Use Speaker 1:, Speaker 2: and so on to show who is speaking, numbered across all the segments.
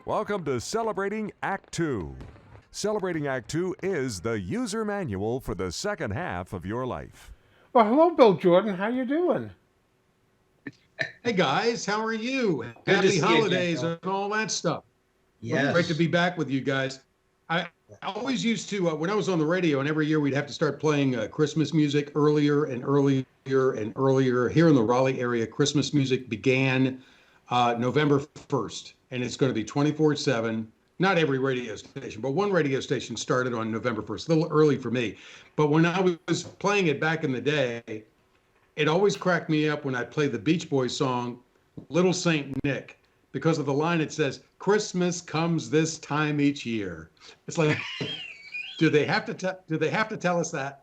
Speaker 1: Welcome to Celebrating Act 2. Celebrating Act 2 is the user manual for the second half of your life.
Speaker 2: Well, hello, Bill Jordan. How you doing?
Speaker 3: Hey guys, how are you?
Speaker 4: Good to
Speaker 3: Happy
Speaker 4: see you
Speaker 3: holidays
Speaker 4: again,
Speaker 3: and all that stuff.
Speaker 4: Yes.
Speaker 3: Great to be back with you guys. I always used to, when I was on the radio, and every year we'd have to start playing Christmas music earlier and earlier and earlier. Here in the Raleigh area, Christmas music began November 1st, and it's going to be 24/7. Not every radio station, but one radio station started on November 1st, a little early for me. But when I was playing it back in the day, it always cracked me up when I played the Beach Boys song, Little Saint Nick, because of the line it says, Christmas comes this time each year. It's like, do they have to tell us that?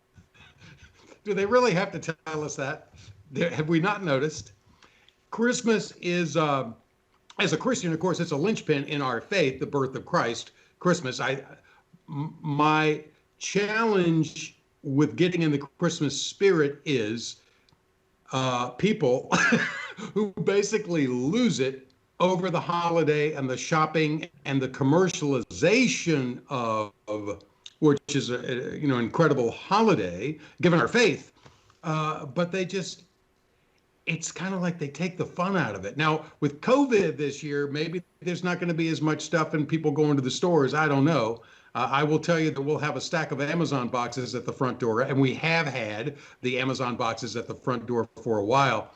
Speaker 3: Do they really have to tell us that? Have we not noticed? Christmas is, as a Christian, of course, it's a linchpin in our faith, the birth of Christ, Christmas. My challenge with getting in the Christmas spirit is people who basically lose it over the holiday and the shopping and the commercialization of which is a incredible holiday given our faith, but it's kind of like they take the fun out of it. Now with COVID this year, maybe there's not going to be as much stuff and people going to the stores. I don't know. I will tell you that we'll have a stack of Amazon boxes at the front door, and we have had the Amazon boxes at the front door for a while.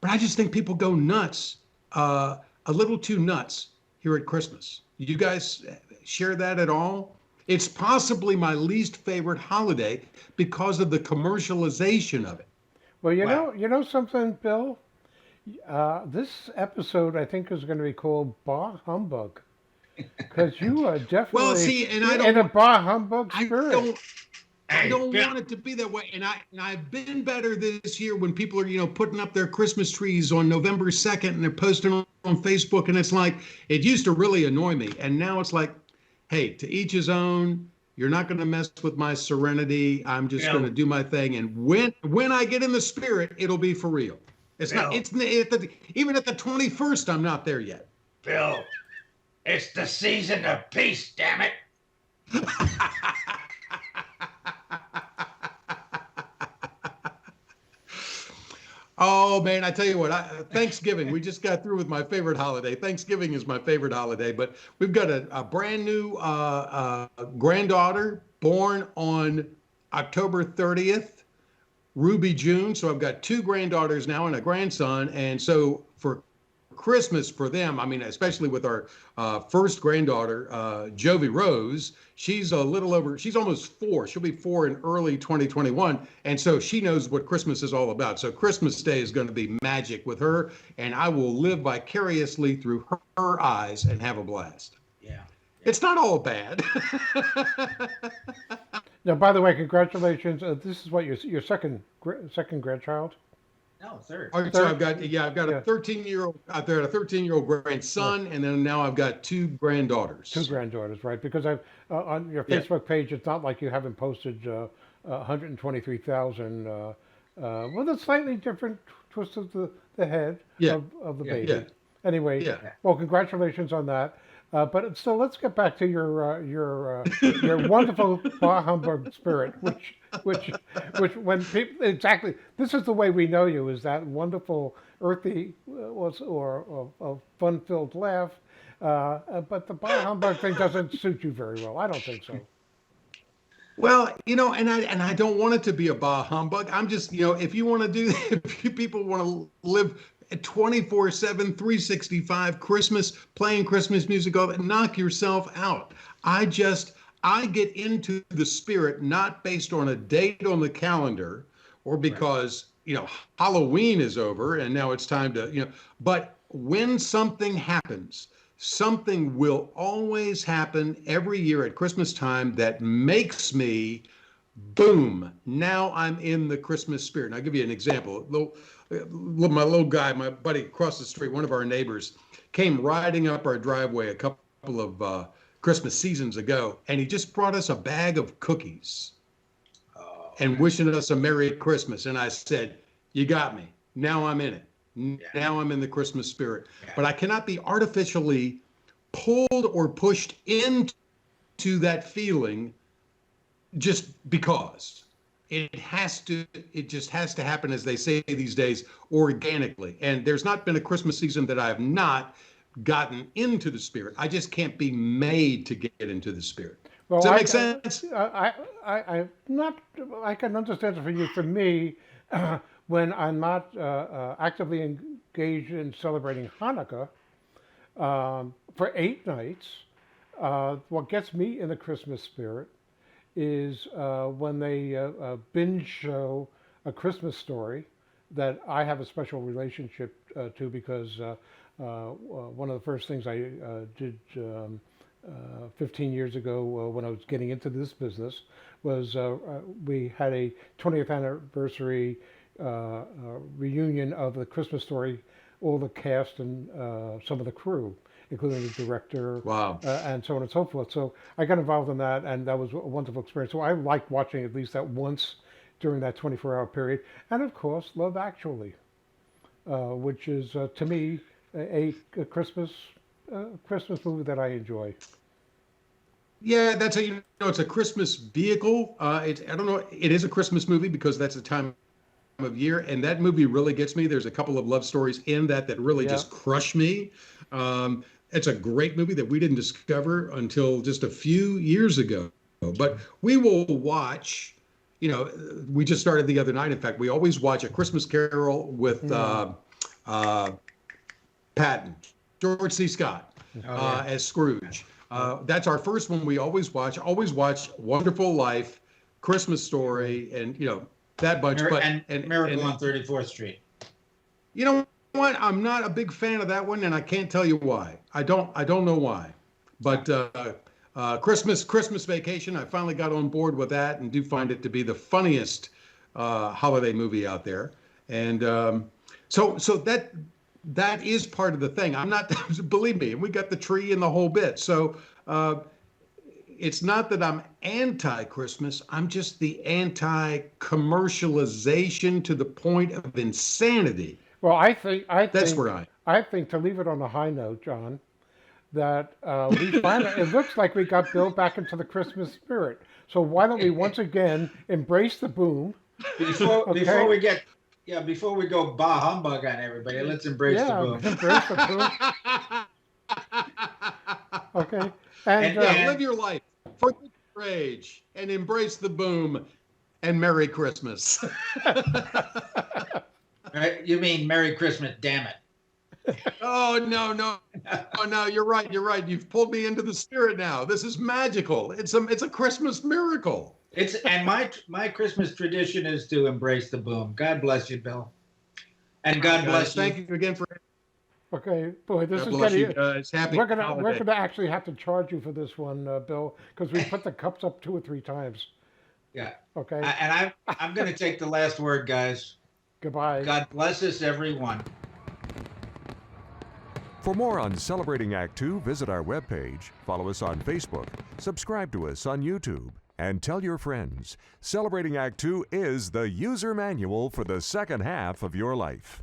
Speaker 3: But I just think people go nuts, a little too nuts here at Christmas. You guys share that at all? It's possibly my least favorite holiday because of the commercialization of it.
Speaker 2: Well, you know something, Bill? This episode, I think, is going to be called Bah Humbug. Because you are definitely in a Bah Humbug spirit.
Speaker 3: I don't want it to be that way. And I've been better this year when people are, putting up their Christmas trees on November 2nd and they're posting on Facebook. And it's like, it used to really annoy me. And now it's like, hey, to each his own. You're not going to mess with my serenity. I'm just going to do my thing. And when I get in the spirit, it'll be for real. Even at the 21st, I'm not there yet.
Speaker 4: Bill, it's the season of peace, damn it.
Speaker 3: Oh, man, I tell you what, Thanksgiving, we just got through with my favorite holiday. Thanksgiving is my favorite holiday, but we've got a brand new granddaughter born on October 30th, Ruby June. So I've got two granddaughters now and a grandson. And so for Christmas for them, I mean, especially with our first granddaughter, Jovi Rose, she's almost 4. She'll be 4 in early 2021. And so she knows what Christmas is all about. So Christmas Day is going to be magic with her, and I will live vicariously through her eyes and have a blast.
Speaker 4: Yeah.
Speaker 3: It's not all bad.
Speaker 2: Now, by the way, congratulations. This is what your second grandchild?
Speaker 4: No, third.
Speaker 3: So I've got a 13-year-old out there, a 13-year-old grandson, and then now I've got two granddaughters.
Speaker 2: Two granddaughters, right? Because I've on your Facebook page, it's not like you haven't posted 123,000 with a slightly different twist of the head of the baby. Yeah. Anyway, well, congratulations on that. But still, let's get back to your wonderful Bah Humbug spirit, which when people exactly this is the way we know you, is that wonderful earthy or fun-filled laugh. But the Bah Humbug thing doesn't suit you very well. I don't think so.
Speaker 3: Well, and I don't want it to be a Bah Humbug. I'm just, if you want to do, if you people want to live 24/7, 365 Christmas, playing Christmas music, knock yourself out. I get into the spirit, not based on a date on the calendar or because, Halloween is over and now it's time to, but when something happens, something will always happen every year at Christmas time that makes me, boom, now I'm in the Christmas spirit. And I'll give you an example. My little guy, my buddy across the street, one of our neighbors, came riding up our driveway a couple of Christmas seasons ago, and he just brought us a bag of cookies and wishing us a Merry Christmas. And I said, you got me. Now I'm in it. Now I'm in the Christmas spirit. But I cannot be artificially pulled or pushed into that feeling just because. It just has to happen, as they say these days, organically. And there's not been a Christmas season that I have not gotten into the spirit. I just can't be made to get into the spirit.
Speaker 2: Well,
Speaker 3: Does that make sense?
Speaker 2: I can understand it for you. For me, when I'm not actively engaged in celebrating Hanukkah for 8 nights, what gets me in the Christmas spirit is when they binge show A Christmas Story that I have a special relationship to, because one of the first things I did 15 years ago when I was getting into this business was we had a 20th anniversary reunion of The Christmas Story, all the cast and some of the crew, including the director,
Speaker 3: wow,
Speaker 2: and so on and so forth. So I got involved in that, and that was a wonderful experience. So I like watching at least that once during that 24-hour period. And of course, Love Actually, which is to me a Christmas movie that I enjoy.
Speaker 3: Yeah, it's a Christmas vehicle. I don't know, it is a Christmas movie because that's the time of year, and that movie really gets me. There's a couple of love stories in that really just crush me. It's a great movie that we didn't discover until just a few years ago. But we will watch, we just started the other night. In fact, we always watch A Christmas Carol with Patton, George C. Scott, as Scrooge. That's our first one we always watch. Always watch Wonderful Life, Christmas Story, and, that bunch.
Speaker 4: And Miracle on 34th Street.
Speaker 3: You know what? I'm not a big fan of that one, and I can't tell you why. I don't know why. But Christmas Vacation, I finally got on board with that, and do find it to be the funniest holiday movie out there. And so that is part of the thing. I'm not, believe me, and we got the tree and the whole bit. So it's not that I'm anti-Christmas. I'm just the anti-commercialization to the point of insanity.
Speaker 2: Well, I think
Speaker 3: where
Speaker 2: I think, to leave it on a high note, John, that we finally, it looks like we got Bill back into the Christmas spirit. So why don't we once again embrace the boom?
Speaker 4: Before we go bah humbug on everybody, let's embrace the boom.
Speaker 2: Embrace the boom. Okay. And
Speaker 3: live your life, forget your age, and embrace the boom, and Merry Christmas.
Speaker 4: Right? You mean Merry Christmas, damn it.
Speaker 3: Oh, no, you're right. You've pulled me into the spirit now. This is magical. It's a Christmas miracle.
Speaker 4: And my Christmas tradition is to embrace the boom. God bless you, Bill. And God bless you.
Speaker 3: Thank you again for.
Speaker 2: Okay, boy, this is getting. We're gonna actually have to charge you for this one, Bill, because we put the cups up 2 or 3 times.
Speaker 4: Yeah.
Speaker 2: Okay.
Speaker 4: And I'm going to take the last word, guys.
Speaker 2: Goodbye.
Speaker 4: God bless us, everyone.
Speaker 1: For more on Celebrating Act 2, visit our webpage, follow us on Facebook, subscribe to us on YouTube, and tell your friends. Celebrating Act 2 is the user manual for the second half of your life.